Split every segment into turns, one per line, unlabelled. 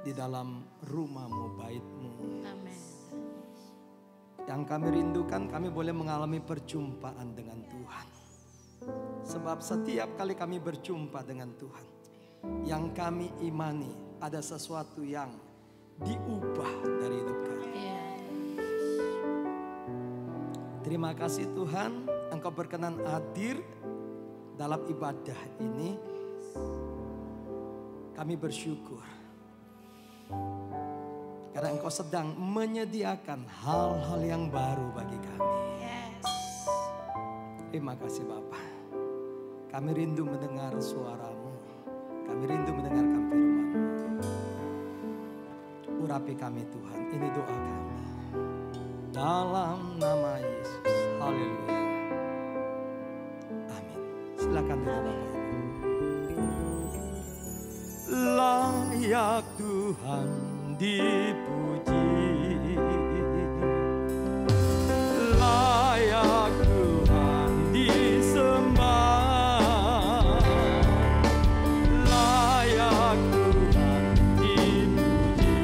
di dalam rumah-Mu, bait-Mu.
Amin.
Yang kami rindukan, kami boleh mengalami perjumpaan dengan Tuhan. Sebab setiap kali kami berjumpa dengan Tuhan, yang kami imani ada sesuatu yang diubah dari hidup kami. Terima kasih Tuhan, Engkau berkenan hadir dalam ibadah ini. Kami bersyukur karena Engkau sedang menyediakan hal-hal yang baru bagi kami. Terima kasih Bapa. Kami rindu mendengar suara-Mu. Kami rindu mendengarkan firman-Mu. Urapi kami Tuhan, ini doa kami. Dalam nama Yesus. Haleluya. Amin. Silakan duduk Bapak Ibu. Layak Tuhan dipuji, layak Tuhan disembah, layak Tuhan dipuji.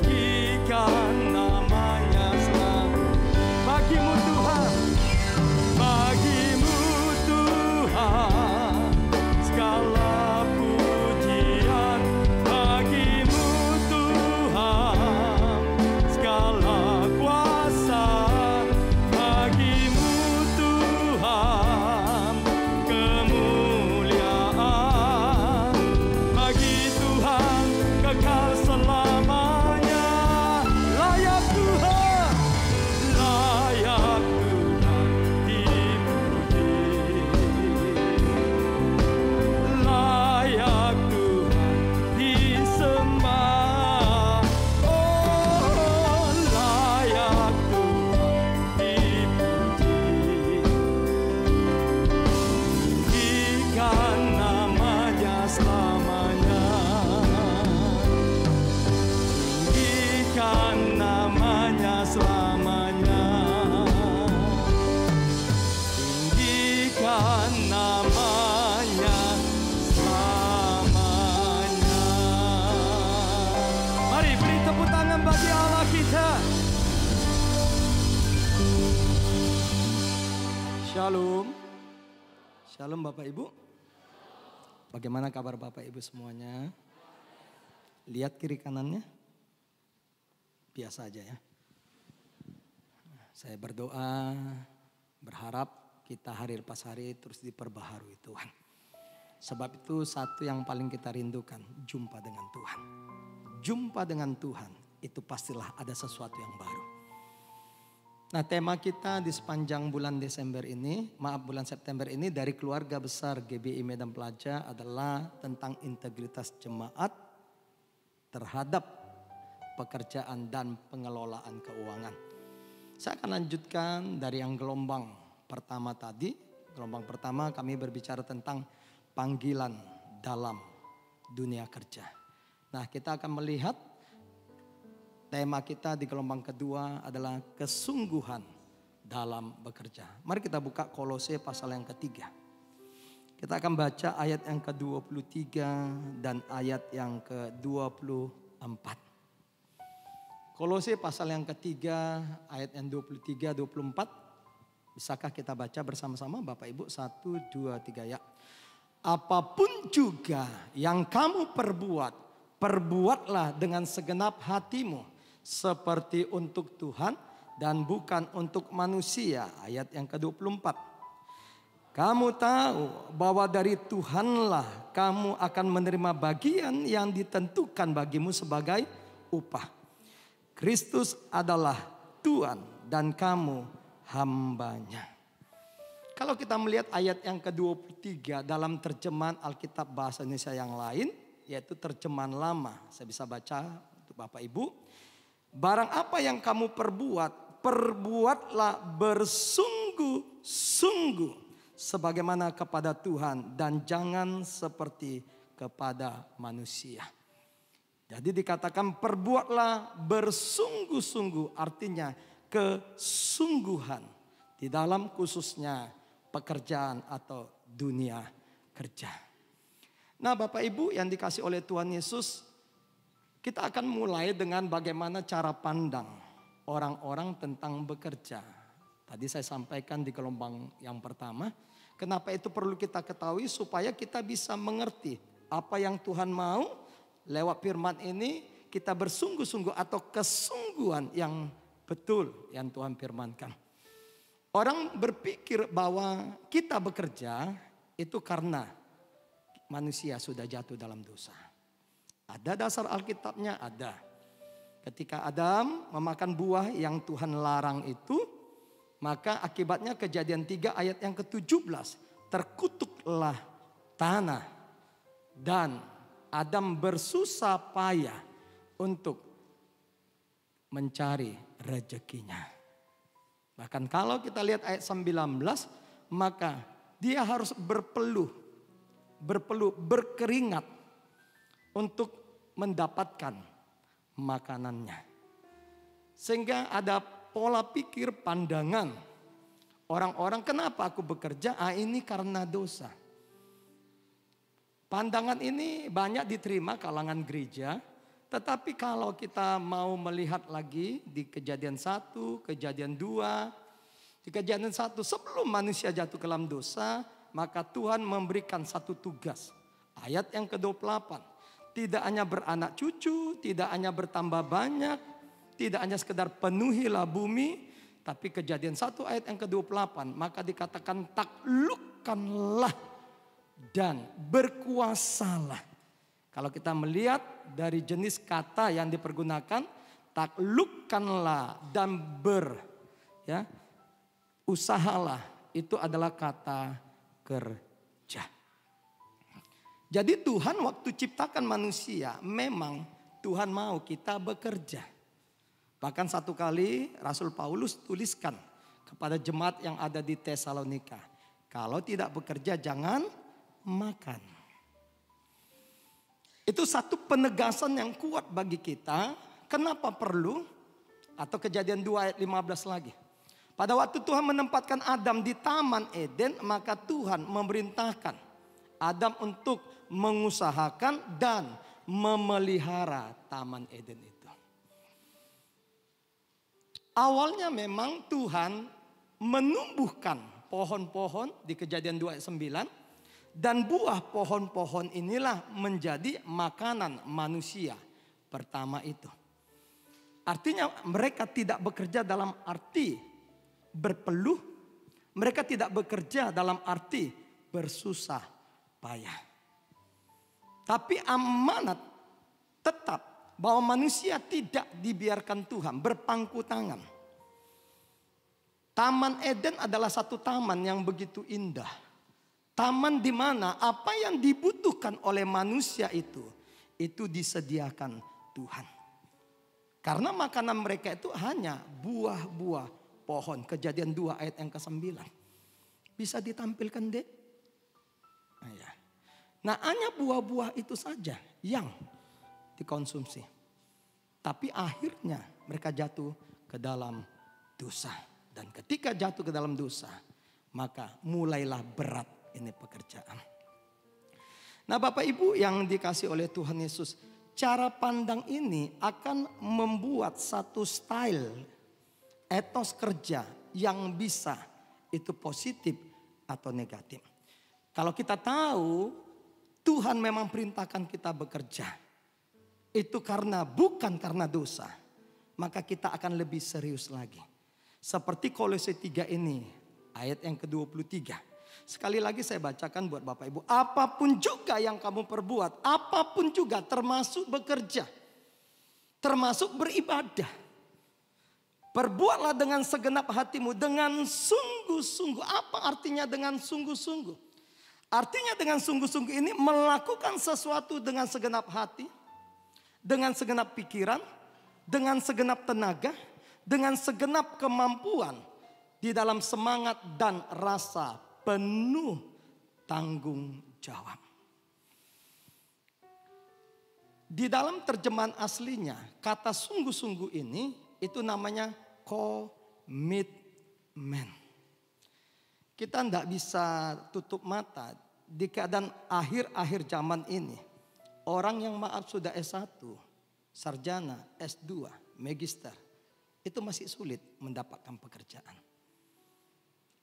Tinggikan namanya selalu. Bagimu Tuhan, bagimu Tuhan segala pujian, bagimu Tuhan segala kuasa, bagimu Tuhan kemuliaan, bagi Tuhan kekal selamanya. Layak Tuhan, layak Tuhan dipuji, layak Tuhan disembah. Oh, layak Tuhan dipuji. Tinggikan namanya selamanya. Tinggikan namanya selamanya. Tinggikan namanya selamanya. Mari beri tepuk tangan bagi Allah kita. Shalom. Shalom Bapak Ibu. Bagaimana kabar Bapak Ibu semuanya? Lihat kiri kanannya. Biasa aja ya. Saya berdoa, berharap kita hari lepas hari terus diperbaharui Tuhan. Sebab itu satu yang paling kita rindukan, jumpa dengan Tuhan. Jumpa dengan Tuhan, itu pastilah ada sesuatu yang baru. Nah, tema kita di sepanjang bulan Desember ini, bulan September ini dari keluarga besar GBI Medan Pelaja adalah tentang integritas jemaat terhadap pekerjaan dan pengelolaan keuangan. Saya akan lanjutkan dari yang gelombang pertama tadi. Gelombang pertama kami berbicara tentang panggilan dalam dunia kerja. Nah, kita akan melihat tema kita di gelombang kedua adalah kesungguhan dalam bekerja. Mari kita buka Kolose pasal yang ketiga. Kita akan baca ayat yang ke-23 dan ayat yang ke-24. Kolose pasal yang ketiga ayat yang 23-24. Bisakah kita baca bersama-sama Bapak Ibu? 1, 2, 3 ya. Apapun juga yang kamu perbuat, perbuatlah dengan segenap hatimu. Seperti untuk Tuhan dan bukan untuk manusia. Ayat yang ke-24. Kamu tahu bahwa dari Tuhanlah kamu akan menerima bagian yang ditentukan bagimu sebagai upah. Kristus adalah Tuhan dan kamu hambanya. Kalau kita melihat ayat yang ke-23 dalam terjemahan Alkitab bahasa Indonesia yang lain, yaitu terjemahan lama. Saya bisa baca untuk Bapak Ibu. Barang apa yang kamu perbuat, perbuatlah bersungguh-sungguh sebagaimana kepada Tuhan dan jangan seperti kepada manusia. Jadi dikatakan perbuatlah bersungguh-sungguh, artinya kesungguhan di dalam khususnya pekerjaan atau dunia kerja. Nah Bapak Ibu yang dikasih oleh Tuhan Yesus, kita akan mulai dengan bagaimana cara pandang orang-orang tentang bekerja. Tadi saya sampaikan di gelombang yang pertama, kenapa itu perlu kita ketahui supaya kita bisa mengerti apa yang Tuhan mau lewat firman ini, kita bersungguh-sungguh atau kesungguhan yang betul yang Tuhan firmankan. Orang berpikir bahwa kita bekerja itu karena manusia sudah jatuh dalam dosa. Ada dasar Alkitabnya, ada. Ketika Adam memakan buah yang Tuhan larang itu, maka akibatnya Kejadian 3 ayat yang ke-17. Terkutuklah tanah dan Adam bersusah payah untuk mencari rezekinya. Bahkan kalau kita lihat ayat 19, maka dia harus berpeluh, berkeringat untuk mendapatkan makanannya. Sehingga ada pola pikir pandangan orang-orang, kenapa aku bekerja? Ini karena dosa. Pandangan ini banyak diterima kalangan gereja. Tetapi kalau kita mau melihat lagi di Kejadian 1, Kejadian 2. Di Kejadian 1 sebelum manusia jatuh ke dalam dosa, maka Tuhan memberikan satu tugas. Ayat yang ke-28. Tidak hanya beranak cucu, tidak hanya bertambah banyak, tidak hanya sekedar penuhilah bumi. Tapi Kejadian 1 ayat yang ke-28. Maka dikatakan taklukkanlah dan berkuasalah. Kalau kita melihat dari jenis kata yang dipergunakan, taklukkanlah dan usahalah, itu adalah kata kerja. Jadi Tuhan waktu ciptakan manusia, memang Tuhan mau kita bekerja. Bahkan satu kali Rasul Paulus tuliskan kepada jemaat yang ada di Tesalonika, kalau tidak bekerja jangan makan. Itu satu penegasan yang kuat bagi kita. Kenapa perlu? Atau Kejadian 2 ayat 15 lagi. Pada waktu Tuhan menempatkan Adam di Taman Eden, maka Tuhan memerintahkan Adam untuk mengusahakan dan memelihara Taman Eden itu. Awalnya memang Tuhan menumbuhkan pohon-pohon di Kejadian 2 ayat 9. Dan buah pohon-pohon inilah menjadi makanan manusia pertama itu. Artinya mereka tidak bekerja dalam arti berpeluh. Mereka tidak bekerja dalam arti bersusah payah. Tapi amanat tetap bahwa manusia tidak dibiarkan Tuhan berpangku tangan. Taman Eden adalah satu taman yang begitu indah. Taman di mana apa yang dibutuhkan oleh manusia itu disediakan Tuhan. Karena makanan mereka itu hanya buah-buah pohon. Kejadian 2 ayat yang ke-9. Bisa ditampilkan dek? Nah hanya buah-buah itu saja yang dikonsumsi. Tapi akhirnya mereka jatuh ke dalam dosa. Dan ketika jatuh ke dalam dosa, maka mulailah berat ini pekerjaan. Nah Bapak Ibu yang dikasih oleh Tuhan Yesus, cara pandang ini akan membuat satu style etos kerja yang bisa itu positif atau negatif. Kalau kita tahu Tuhan memang perintahkan kita bekerja, itu bukan karena dosa, maka kita akan lebih serius lagi. Seperti Kolose 3 ini, ayat yang ke-23. Sekali lagi saya bacakan buat Bapak Ibu. Apapun juga yang kamu perbuat, apapun juga termasuk bekerja, termasuk beribadah. Perbuatlah dengan segenap hatimu, dengan sungguh-sungguh. Apa artinya dengan sungguh-sungguh? Artinya dengan sungguh-sungguh ini melakukan sesuatu dengan segenap hati, dengan segenap pikiran, dengan segenap tenaga, dengan segenap kemampuan, di dalam semangat dan rasa penuh tanggung jawab. Di dalam terjemahan aslinya, kata sungguh-sungguh ini itu namanya komitmen. Kita tidak bisa tutup mata di keadaan akhir-akhir zaman ini, orang yang maaf sudah S1, sarjana, S2, magister, itu masih sulit mendapatkan pekerjaan.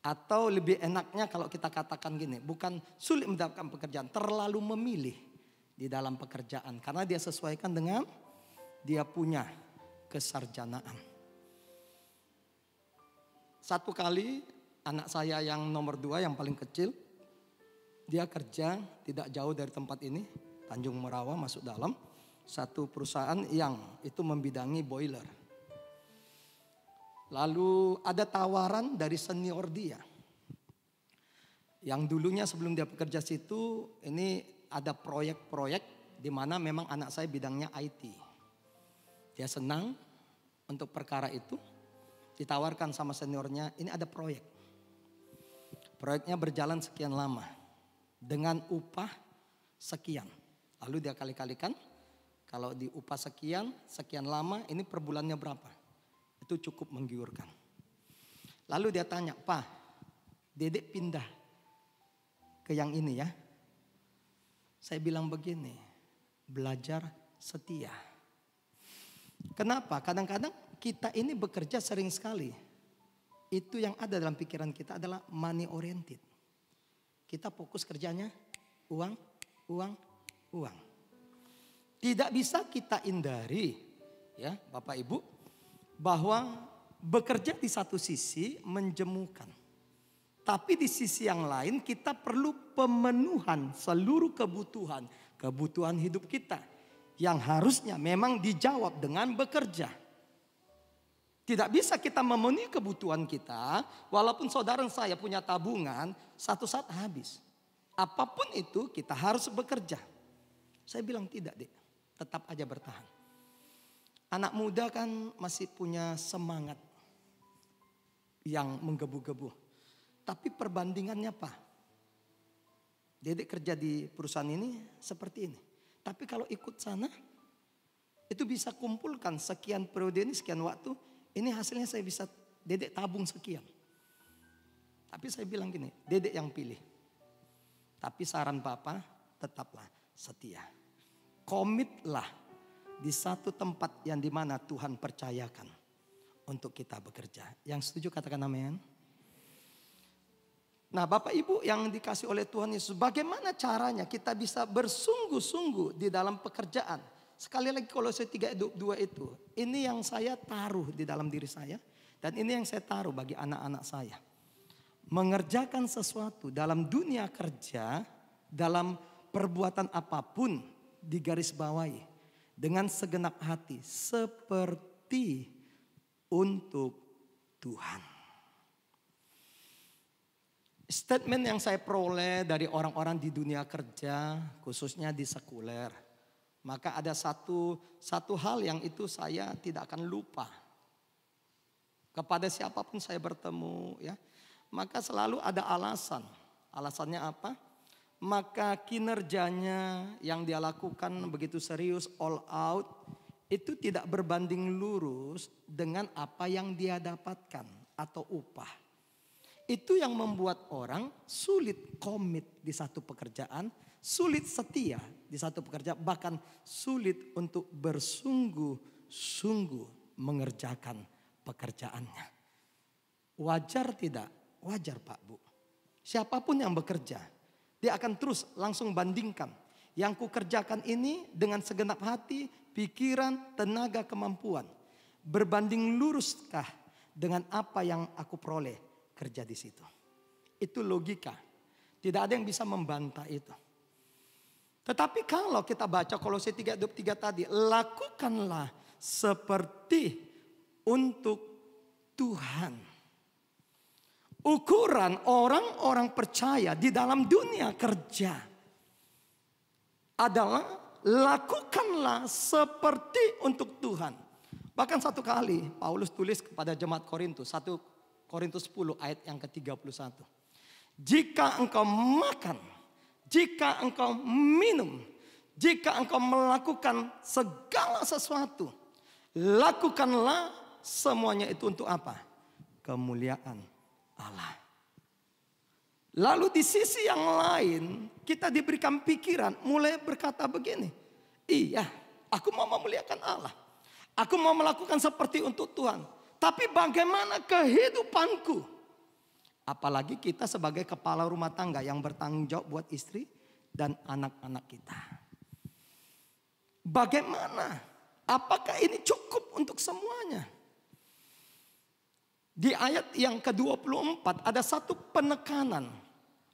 Atau lebih enaknya kalau kita katakan gini, bukan sulit mendapatkan pekerjaan, terlalu memilih di dalam pekerjaan. Karena dia sesuaikan dengan dia punya kesarjanaan. Satu kali anak saya yang nomor 2 yang paling kecil, dia kerja tidak jauh dari tempat ini, Tanjung Merawa masuk dalam satu perusahaan yang itu membidangi boiler. Lalu ada tawaran dari senior dia. Yang dulunya sebelum dia bekerja situ, ini ada proyek-proyek di mana memang anak saya bidangnya IT. Dia senang untuk perkara itu, ditawarkan sama seniornya, ini ada proyek. Proyeknya berjalan sekian lama dengan upah sekian. Lalu dia kali-kalikan, kalau di upah sekian, sekian lama, ini per bulannya berapa? Itu cukup menggiurkan. Lalu dia tanya, Pak, Dedek pindah ke yang ini ya. Saya bilang begini, belajar setia. Kenapa? Kadang-kadang kita ini bekerja sering sekali. Itu yang ada dalam pikiran kita adalah money oriented. Kita fokus kerjanya uang, uang, uang. Tidak bisa kita hindari ya Bapak Ibu, bahwa bekerja di satu sisi menjemukan. Tapi di sisi yang lain kita perlu pemenuhan seluruh kebutuhan hidup kita. Yang harusnya memang dijawab dengan bekerja. Tidak bisa kita memenuhi kebutuhan kita walaupun saudara saya punya tabungan satu saat habis. Apapun itu kita harus bekerja. Saya bilang tidak dek, tetap aja bertahan. Anak muda kan masih punya semangat yang menggebu-gebu. Tapi perbandingannya apa? Dedek kerja di perusahaan ini seperti ini. Tapi kalau ikut sana itu bisa kumpulkan sekian periode ini, sekian waktu. Ini hasilnya saya bisa dedek tabung sekian. Tapi saya bilang gini, dedek yang pilih. Tapi saran Papa tetaplah setia. Komitlah di satu tempat yang dimana Tuhan percayakan untuk kita bekerja. Yang setuju katakan amin. Nah Bapak Ibu yang dikasih oleh Tuhan Yesus, bagaimana caranya kita bisa bersungguh-sungguh di dalam pekerjaan? Sekali lagi Kolose 3:2 itu, ini yang saya taruh di dalam diri saya dan ini yang saya taruh bagi anak-anak saya. Mengerjakan sesuatu dalam dunia kerja, dalam perbuatan apapun digarisbawahi dengan segenap hati seperti untuk Tuhan. Statement yang saya peroleh dari orang-orang di dunia kerja, khususnya di sekuler. Maka ada satu hal yang itu saya tidak akan lupa. Kepada siapapun saya bertemu ya. Maka selalu ada alasan. Alasannya apa? Maka kinerjanya yang dia lakukan begitu serius, all out. Itu tidak berbanding lurus dengan apa yang dia dapatkan atau upah. Itu yang membuat orang sulit komit di satu pekerjaan, sulit setia di satu pekerjaan, bahkan sulit untuk bersungguh-sungguh mengerjakan pekerjaannya. Wajar tidak? Wajar Pak Bu. Siapapun yang bekerja, dia akan terus langsung bandingkan. Yang kukerjakan ini dengan segenap hati, pikiran, tenaga, kemampuan. Berbanding luruskah dengan apa yang aku peroleh kerja di situ. Itu logika. Tidak ada yang bisa membantah itu. Tetapi kalau kita baca Kolose 3:23 tadi, lakukanlah seperti untuk Tuhan. Ukuran orang-orang percaya di dalam dunia kerja adalah lakukanlah seperti untuk Tuhan. Bahkan satu kali Paulus tulis kepada jemaat Korintus, 1 Korintus 10 ayat yang ke-31. Jika engkau makan, jika engkau minum, jika engkau melakukan segala sesuatu, lakukanlah semuanya itu untuk apa? Kemuliaan Allah. Lalu di sisi yang lain kita diberikan pikiran mulai berkata begini. Iya, aku mau memuliakan Allah. Aku mau melakukan seperti untuk Tuhan. Tapi bagaimana kehidupanku? Apalagi kita sebagai kepala rumah tangga yang bertanggung jawab buat istri dan anak-anak kita. Bagaimana? Apakah ini cukup untuk semuanya? Di ayat yang ke-24 ada satu penekanan.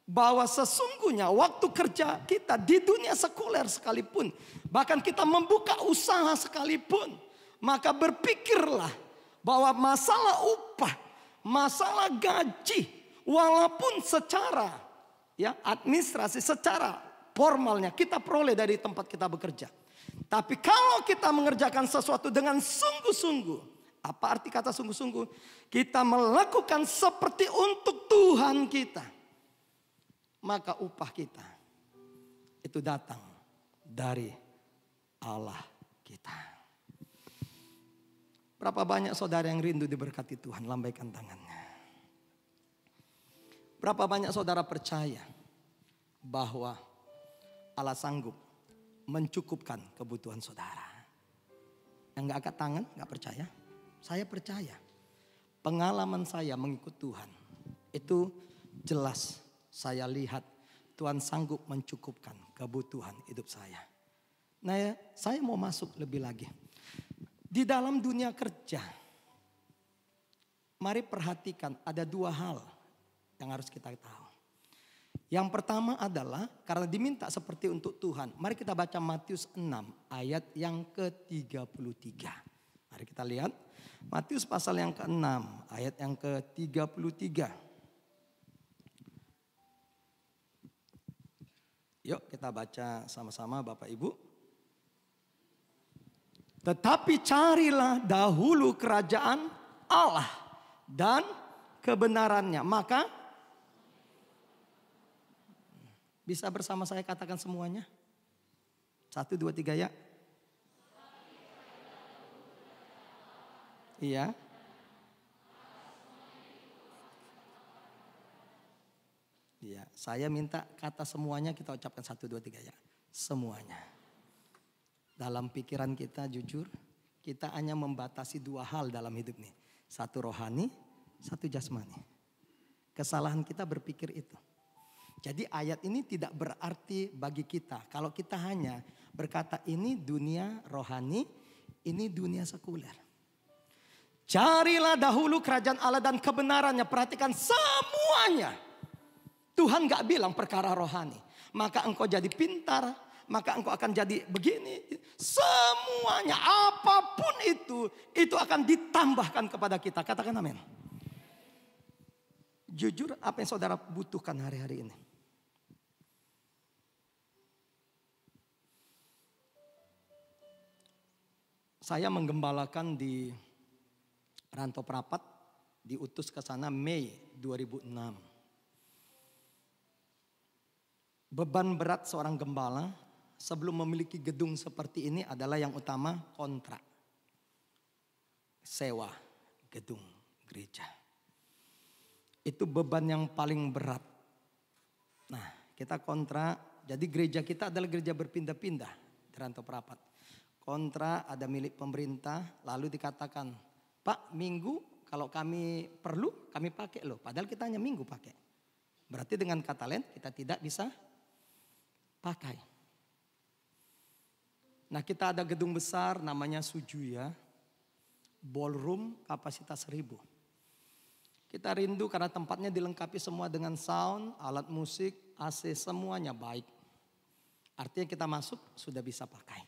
Bahwa sesungguhnya waktu kerja kita di dunia sekuler sekalipun. Bahkan kita membuka usaha sekalipun. Maka berpikirlah bahwa masalah upah, masalah gaji. Walaupun secara administrasi, secara formalnya kita peroleh dari tempat kita bekerja. Tapi kalau kita mengerjakan sesuatu dengan sungguh-sungguh. Apa arti kata sungguh-sungguh? Kita melakukan seperti untuk Tuhan kita. Maka upah kita itu datang dari Allah kita. Berapa banyak saudara yang rindu diberkati Tuhan? Lambaikan tangannya. Berapa banyak saudara percaya bahwa Allah sanggup mencukupkan kebutuhan saudara? Yang gak angkat tangan, gak percaya? Saya percaya. Pengalaman saya mengikut Tuhan itu jelas. Saya lihat Tuhan sanggup mencukupkan kebutuhan hidup saya. Nah ya, saya mau masuk lebih lagi. Di dalam dunia kerja, mari perhatikan ada dua hal yang harus kita tahu. Yang pertama adalah karena diminta seperti untuk Tuhan. Mari kita baca Matius 6 ayat yang ke-33. Mari kita lihat Matius pasal yang ke-6 ayat yang ke-33. Yuk kita baca sama-sama Bapak Ibu. Tetapi carilah dahulu kerajaan Allah dan kebenarannya. Maka bisa bersama saya katakan semuanya. 1, 2, 3 ya. Iya. Iya, saya minta kata semuanya kita ucapkan 1, 2, 3 ya. Semuanya. Dalam pikiran kita jujur, kita hanya membatasi dua hal dalam hidup ini. Satu rohani, satu jasmani. Kesalahan kita berpikir itu. Jadi ayat ini tidak berarti bagi kita. Kalau kita hanya berkata ini dunia rohani, ini dunia sekuler. Carilah dahulu kerajaan Allah dan kebenarannya. Perhatikan semuanya. Tuhan gak bilang perkara rohani. Maka engkau jadi pintar. Maka engkau akan jadi begini. Semuanya apapun itu akan ditambahkan kepada kita. Katakan amin. Jujur apa yang saudara butuhkan hari-hari ini? Saya menggembalakan di Rantau Prapat. Diutus ke sana Mei 2006. Beban berat seorang gembala sebelum memiliki gedung seperti ini adalah yang utama kontrak. Sewa gedung gereja. Itu beban yang paling berat. Nah kita kontrak, jadi gereja kita adalah gereja berpindah-pindah di Rantau Prapat. Kontrak ada milik pemerintah lalu dikatakan, Pak minggu kalau kami perlu kami pakai loh. Padahal kita hanya minggu pakai. Berarti dengan kata lain kita tidak bisa pakai. Nah kita ada gedung besar namanya Sujuya. Ballroom kapasitas 1000. Kita rindu karena tempatnya dilengkapi semua dengan sound, alat musik, AC semuanya baik. Artinya kita masuk sudah bisa pakai.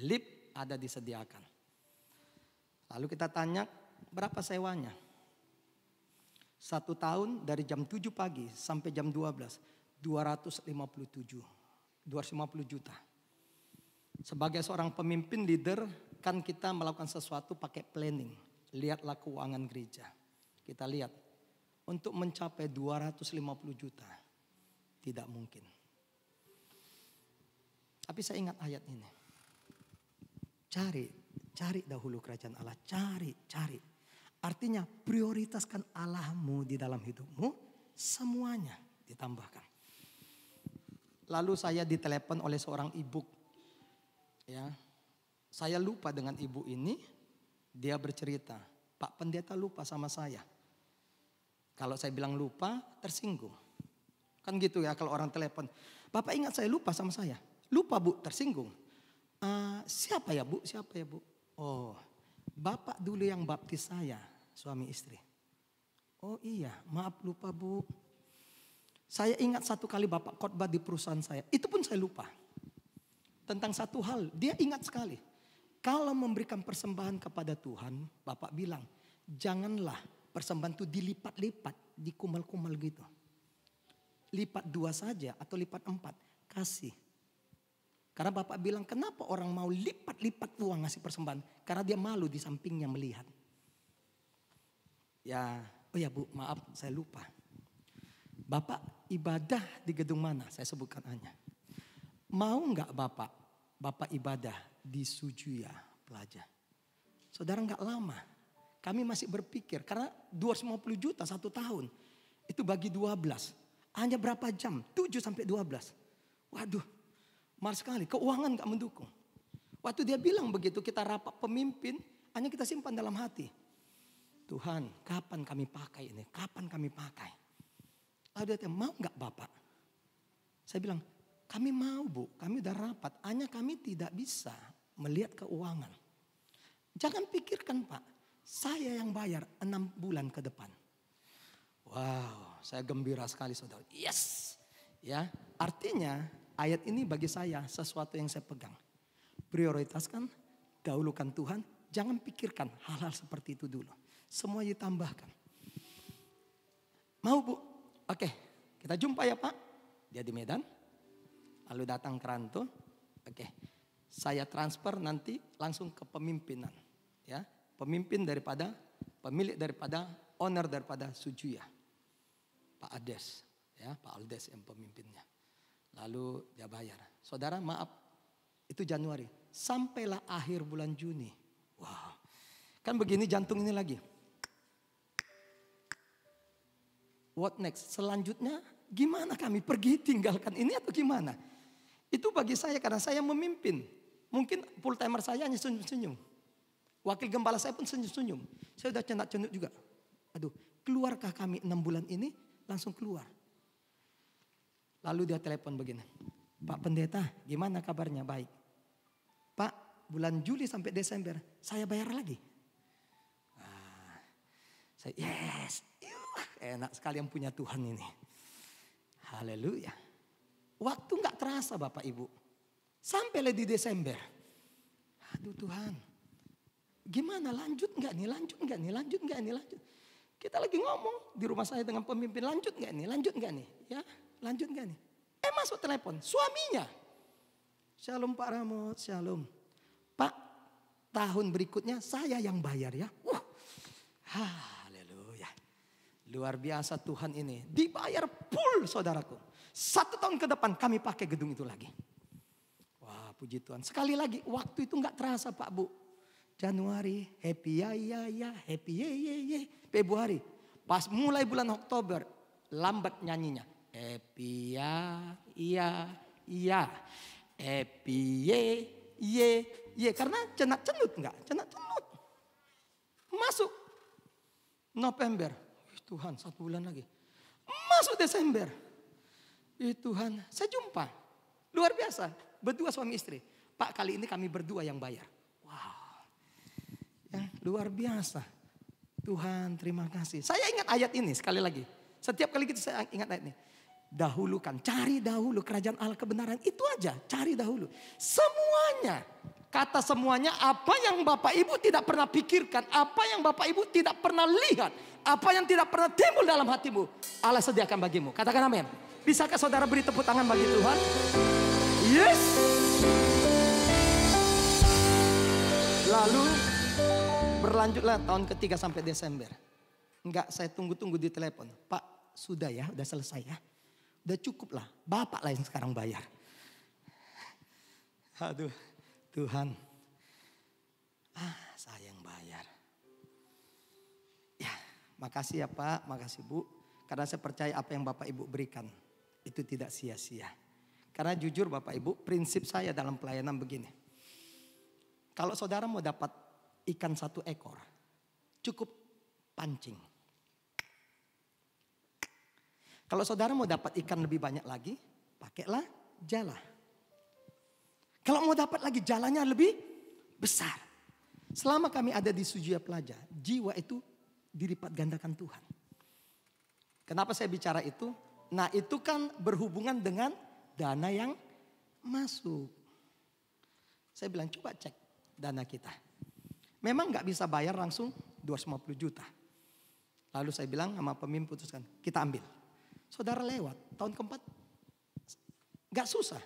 Lift ada disediakan. Lalu kita tanya berapa sewanya? 1 tahun dari jam 7 pagi sampai jam 12. 250 juta. Sebagai seorang pemimpin leader kan kita melakukan sesuatu pakai planning. Lihatlah keuangan gereja. Kita lihat untuk mencapai 250 juta tidak mungkin. Tapi saya ingat ayat ini. Cari dahulu kerajaan Allah. Cari. Artinya prioritaskan Allahmu di dalam hidupmu semuanya. ditambahkan. Lalu saya ditelepon oleh seorang ibu. Ya, saya lupa dengan ibu ini. Dia bercerita, Pak Pendeta lupa sama saya. Kalau saya bilang lupa, tersinggung. Kan gitu ya kalau orang telepon. Bapak ingat saya lupa sama saya. Lupa Bu, tersinggung. Siapa ya Bu? Siapa ya Bu? Oh, Bapak dulu yang baptis saya, suami istri. Oh iya, maaf lupa Bu. Saya ingat satu kali Bapak khotbah di perusahaan saya. Itu pun saya lupa. Tentang satu hal, dia ingat sekali. Kalau memberikan persembahan kepada Tuhan, Bapak bilang, janganlah persembahan itu dilipat-lipat, dikumal-kumal gitu. Lipat 2 saja atau lipat 4, kasih. Karena Bapak bilang, kenapa orang mau lipat-lipat uang ngasih persembahan? Karena dia malu di sampingnya melihat. Ya, oh ya Bu, maaf saya lupa. Bapak ibadah di gedung mana? Saya sebutkan hanya. Mau nggak Bapak ibadah di Sujuya Plaza? Saudara nggak lama. Kami masih berpikir karena 250 juta 1 tahun. Itu bagi 12. Hanya berapa jam? 7 sampai 12. Waduh, mahal sekali. Keuangan nggak mendukung. Waktu dia bilang begitu kita rapat pemimpin, hanya kita simpan dalam hati. Tuhan, kapan kami pakai ini? Kapan kami pakai? Lalu dia mau nggak Bapak? Saya bilang, kami mau Bu, kami udah rapat. Hanya kami tidak bisa melihat keuangan. Jangan pikirkan Pak, saya yang bayar 6 bulan ke depan. Wow, saya gembira sekali saudara. Yes, ya artinya ayat ini bagi saya sesuatu yang saya pegang. Prioritaskan, dahulukan Tuhan, jangan pikirkan hal-hal seperti itu dulu. Semua ditambahkan. Mau Bu? Oke, kita jumpa ya Pak. Dia di Medan. Lalu datang ke Ranto. Oke, saya transfer nanti langsung ke pemimpinan. Ya, pemimpin daripada, pemilik daripada, owner daripada Sujuya. Pak Ades. Ya, Pak Aldes yang pemimpinnya. Lalu dia bayar. Saudara maaf, itu Januari. Sampailah akhir bulan Juni. Wow, kan begini jantung ini lagi. What next? Selanjutnya gimana kami pergi tinggalkan ini atau gimana? Itu bagi saya karena saya memimpin. Mungkin full timer saya hanya senyum-senyum. Wakil gembala saya pun senyum-senyum. Saya udah cendak-cenduk juga. Aduh, keluarkah kami 6 bulan ini? Langsung keluar. Lalu dia telepon begini. Pak Pendeta, gimana kabarnya? Baik. Pak, bulan Juli sampai Desember saya bayar lagi. Saya yes. Enak sekali yang punya Tuhan ini. Haleluya. Waktu gak terasa Bapak Ibu. Sampailah di Desember. Aduh Tuhan. Gimana lanjut gak nih? Lanjut gak nih? Lanjut gak nih? Lanjut. Kita lagi ngomong di rumah saya dengan pemimpin. Lanjut gak nih? Lanjut gak nih? Ya lanjut gak nih? Masuk telepon. Suaminya. Shalom Pak Ramot. Shalom. Pak tahun berikutnya saya yang bayar ya. Haleluya. Luar biasa Tuhan ini. Dibayar full saudaraku. 1 tahun ke depan kami pakai gedung itu lagi. Wah puji Tuhan. Sekali lagi waktu itu gak terasa Pak Bu. Januari happy ya happy ye. Februari pas mulai bulan Oktober lambat nyanyinya. Happy ya. Happy ye. Karena cenat-cenut enggak? Cenat-cenut. Masuk November. Tuhan 1 bulan lagi. Masuk Desember. Tuhan saya jumpa. Luar biasa. Berdua suami istri. Pak kali ini kami berdua yang bayar. Wow. Ya, luar biasa. Tuhan terima kasih. Saya ingat ayat ini sekali lagi. Setiap kali kita saya ingat ayat ini. Dahulukan, cari dahulu kerajaan Allah kebenaran. Itu aja, cari dahulu. Semuanya. Kata semuanya apa yang Bapak Ibu tidak pernah pikirkan. Apa yang Bapak Ibu tidak pernah lihat. Apa yang tidak pernah timbul dalam hatimu. Allah sediakan bagimu. Katakan amin. Bisakah saudara beri tepuk tangan bagi Tuhan? Yes. Lalu berlanjutlah tahun ketiga sampai Desember. Enggak saya tunggu-tunggu di telepon. Pak sudah ya, udah selesai ya. Udah cukup lah. Bapak lah yang sekarang bayar. Aduh Tuhan. Saya yang bayar. Ya makasih ya Pak, makasih Bu. Karena saya percaya apa yang Bapak Ibu berikan itu tidak sia-sia. Karena jujur Bapak Ibu, prinsip saya dalam pelayanan begini. Kalau saudara mau dapat ikan 1 ekor, cukup pancing. Kalau saudara mau dapat ikan lebih banyak lagi, pakailah jala. Kalau mau dapat lagi jalanya lebih besar. Selama kami ada di Sujiya Plaza, jiwa itu dilipat gandakan Tuhan. Kenapa saya bicara itu? Nah itu kan berhubungan dengan dana yang masuk. Saya bilang coba cek dana kita. Memang gak bisa bayar langsung 250 juta. Lalu saya bilang sama pemimpin putuskan, kita ambil. Saudara lewat, tahun keempat gak susah,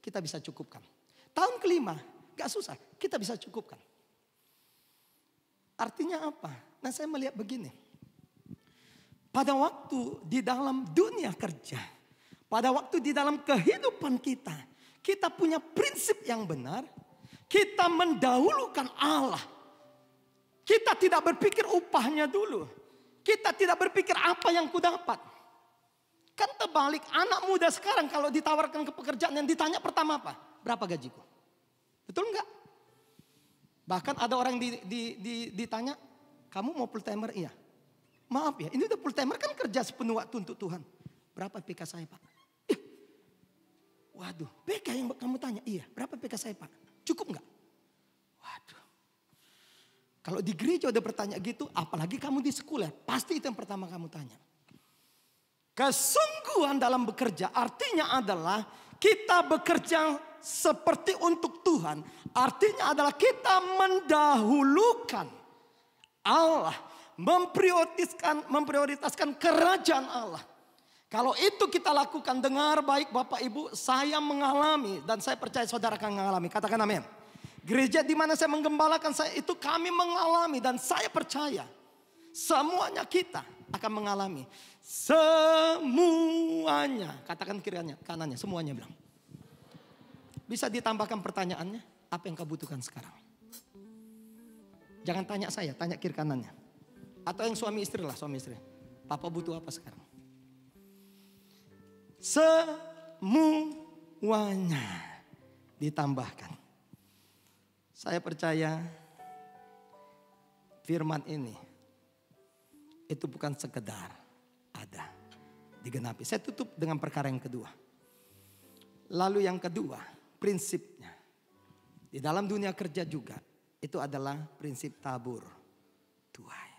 kita bisa cukupkan. Tahun kelima gak susah, kita bisa cukupkan. Artinya apa? Nah saya melihat begini. Pada waktu di dalam dunia kerja, pada waktu di dalam kehidupan kita, kita punya prinsip yang benar, kita mendahulukan Allah. Kita tidak berpikir upahnya dulu. Kita tidak berpikir apa yang ku dapat. Kan terbalik, anak muda sekarang kalau ditawarkan ke pekerjaan yang ditanya pertama apa? Berapa gajiku? Betul enggak? Bahkan ada orang ditanya, kamu mau full timer? Iya. Maaf ya, ini udah full timer kan kerja sepenuh waktu untuk Tuhan. Berapa PK saya Pak? Ih, waduh, PK yang kamu tanya? Iya. Berapa PK saya Pak? Cukup enggak? Waduh. Kalau di gereja udah bertanya gitu, apalagi kamu di sekolah, pasti itu yang pertama kamu tanya. Kesungguhan dalam bekerja artinya adalah kita bekerja seperti untuk Tuhan. Artinya adalah kita mendahulukan Allah. Memprioritaskan kerajaan Allah. Kalau itu kita lakukan, dengar baik Bapak Ibu, saya mengalami dan saya percaya saudara akan mengalami. Katakan amin. Gereja di mana saya menggembalakan saya itu kami mengalami dan saya percaya semuanya kita akan mengalami. Semuanya. Katakan kirinya, kanannya, semuanya bilang. Bisa ditambahkan pertanyaannya, apa yang kau butuhkan sekarang? Jangan tanya saya, tanya kiri kanannya. Atau yang suami istri lah, suami istri. Papa butuh apa sekarang? Semuanya ditambahkan. Saya percaya firman ini itu bukan sekedar ada, digenapi. Saya tutup dengan perkara yang kedua. Lalu yang kedua, prinsipnya. Di dalam dunia kerja juga, itu adalah prinsip tabur tuai.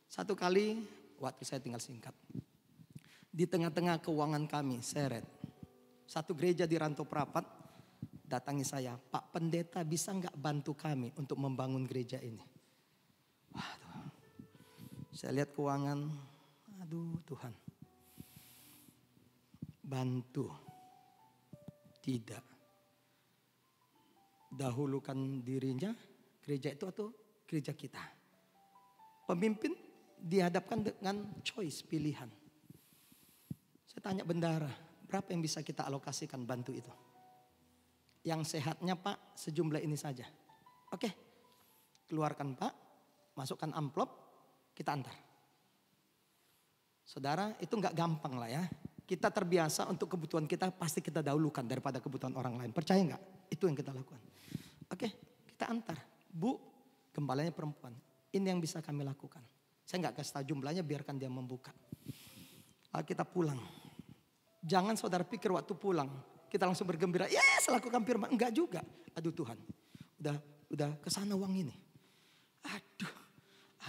Satu kali waktu saya tinggal singkat. Di tengah-tengah keuangan kami seret. Satu gereja di Rantau Prapat datangi saya. Pak Pendeta bisa nggak bantu kami untuk membangun gereja ini? Waduh. Saya lihat keuangan. Aduh Tuhan. Bantu. Tidak. Dahulukan dirinya gereja itu atau gereja kita. Pemimpin dihadapkan dengan choice, pilihan. Saya tanya bendara, berapa yang bisa kita alokasikan bantu itu? Yang sehatnya Pak, sejumlah ini saja. Oke, keluarkan Pak, masukkan amplop, kita antar. Saudara, itu nggak gampang lah ya. Kita terbiasa untuk kebutuhan kita pasti kita dahulukan daripada kebutuhan orang lain. Percaya nggak? Itu yang kita lakukan. Oke, kita antar. Bu, gembalanya perempuan. Ini yang bisa kami lakukan. Saya nggak kasih tahu jumlahnya, biarkan dia membuka. Lalu kita pulang. Jangan saudara pikir waktu pulang kita langsung bergembira. Yes, lakukan firman. Enggak juga. Aduh Tuhan, udah kesana uang ini.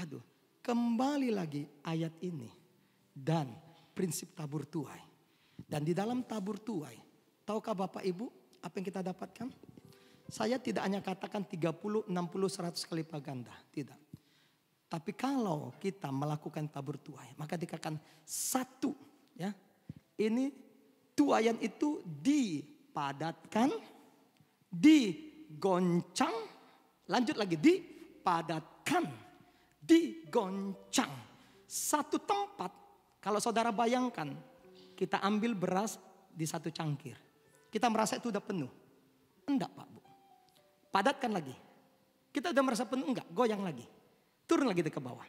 Aduh. Kembali lagi ayat ini dan prinsip tabur tuai. Dan di dalam tabur tuai, tahukah Bapak Ibu apa yang kita dapatkan? Saya tidak hanya katakan 30, 60, 100 kali lipat ganda. Tidak. Tapi kalau kita melakukan tabur tuai, maka dikatakan satu, ya. Ini tuaian itu dipadatkan, digoncang, lanjut lagi dipadatkan, digoncang. Satu tempat, kalau saudara bayangkan, kita ambil beras di satu cangkir. Kita merasa itu udah penuh. Enggak Pak Bu. Padatkan lagi. Kita udah merasa penuh, enggak, goyang lagi. Turun lagi ke bawah.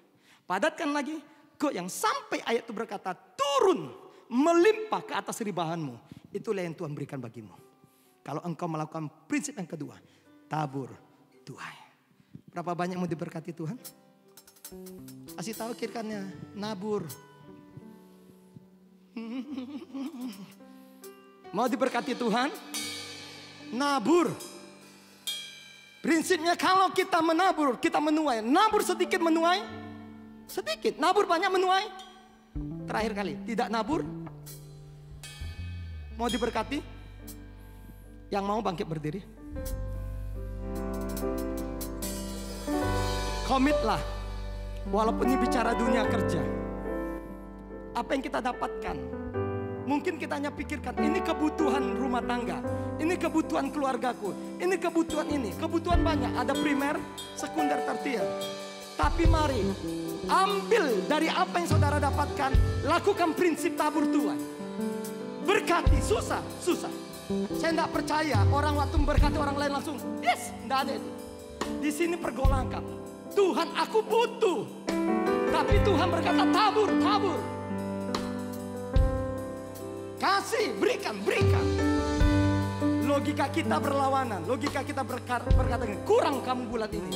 Padatkan lagi, goyang sampai ayat itu berkata turun melimpah ke atas ribahanmu. Itulah yang Tuhan berikan bagimu. Kalau engkau melakukan prinsip yang kedua, tabur tuai. Berapa banyak mau diberkati Tuhan? Kasih tahu kirikannya, nabur. Mau diberkati Tuhan? Nabur. Prinsipnya kalau kita menabur, kita menuai. Nabur sedikit menuai sedikit. Nabur banyak menuai. Terakhir kali, tidak nabur. Mau diberkati? Yang mau bangkit berdiri. Komitlah. Walaupun ini bicara dunia kerja. Apa yang kita dapatkan? Mungkin kita hanya pikirkan ini kebutuhan rumah tangga, ini kebutuhan keluargaku, ini kebutuhan ini. Kebutuhan banyak, ada primer, sekunder, tertier. Tapi mari ambil dari apa yang saudara dapatkan, lakukan prinsip tabur tuai. Berkati, susah. Saya tidak percaya orang waktu memberkati orang lain langsung yes, tidak ada itu. Di sini pergolakan. Tuhan, aku butuh. Tapi Tuhan berkata tabur. Kasih, berikan. Logika kita berlawanan. Logika kita berkata, kurang kamu bulan ini.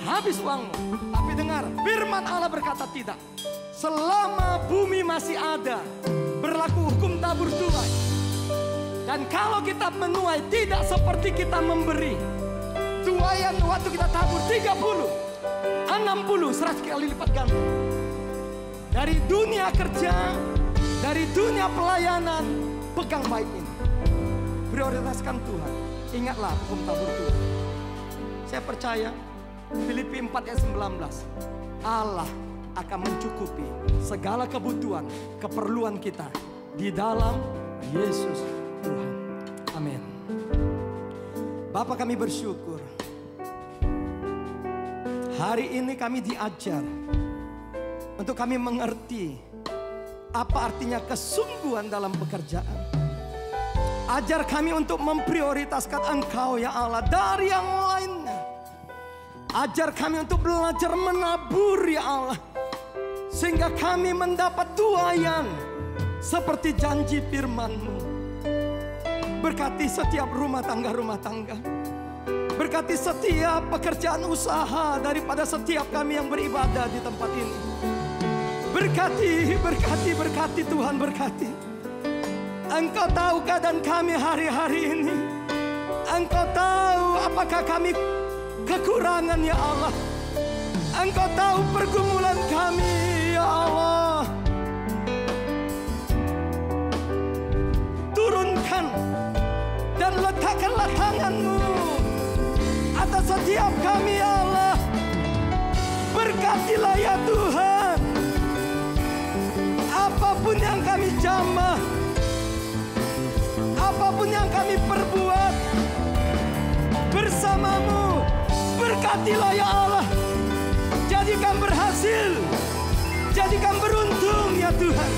Habis uangmu. Tapi dengar, firman Allah berkata tidak. Selama bumi masih ada, berlaku hukum tabur tuai. Dan kalau kita menuai tidak seperti kita memberi. Tuaian waktu kita tabur 30, 60, 100 kali lipat ganda. Dari dunia kerja, dari dunia pelayanan, pegang baik ini. Prioritaskan Tuhan. Ingatlah hukum tabur Tuhan. Saya percaya Filipi 4 ayat 19. Allah akan mencukupi segala kebutuhan, keperluan kita di dalam Yesus Tuhan. Amin. Bapak, kami bersyukur. Hari ini kami diajar untuk kami mengerti apa artinya kesungguhan dalam pekerjaan. Ajar kami untuk memprioritaskan Engkau ya Allah dari yang lainnya. Ajar kami untuk belajar menabur ya Allah, sehingga kami mendapat tuaian seperti janji firman-Mu. Berkati setiap rumah tangga. Berkati setiap pekerjaan usaha daripada setiap kami yang beribadah di tempat ini. Berkati Tuhan, berkati. Engkau tahu keadaan kami hari-hari ini. Engkau tahu apakah kami kekurangan ya Allah. Engkau tahu pergumulan kami ya Allah. Turunkan dan letakkanlah tangan-Mu atas setiap kami ya Allah. Berkatilah ya Tuhan. Apapun yang kami jamah, apapun yang kami perbuat bersama-Mu, berkatilah ya Allah. Jadikan berhasil, jadikan beruntung ya Tuhan.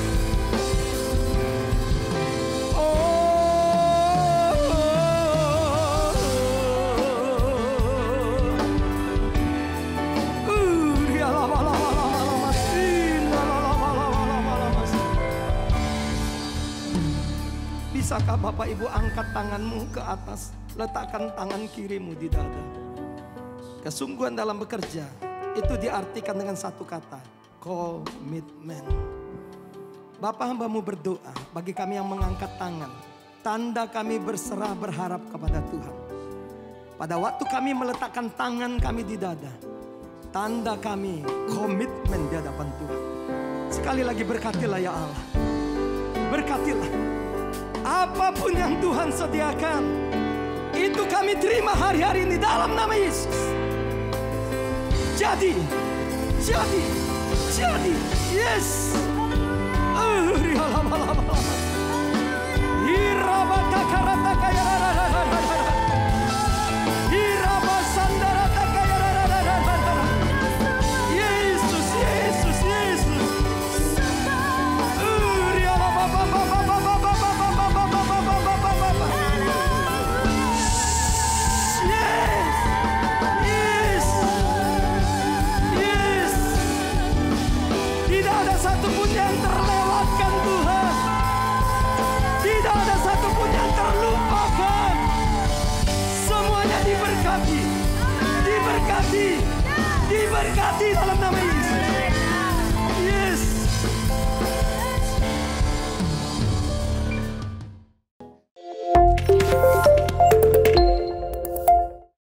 Bisakah Bapak Ibu angkat tanganmu ke atas, letakkan tangan kirimu di dada. Kesungguhan dalam bekerja itu diartikan dengan satu kata, komitmen. Bapak hamba-Mu berdoa bagi kami yang mengangkat tangan, tanda kami berserah berharap kepada Tuhan. Pada waktu kami meletakkan tangan kami di dada, tanda kami komitmen di hadapan Tuhan. Sekali lagi berkatilah ya Allah. Berkatilah. Apapun yang Tuhan sediakan, itu kami terima hari-hari ini dalam nama Yesus. Jadi, yes. diberkati, diberkati, diberkati dalam nama Yesus.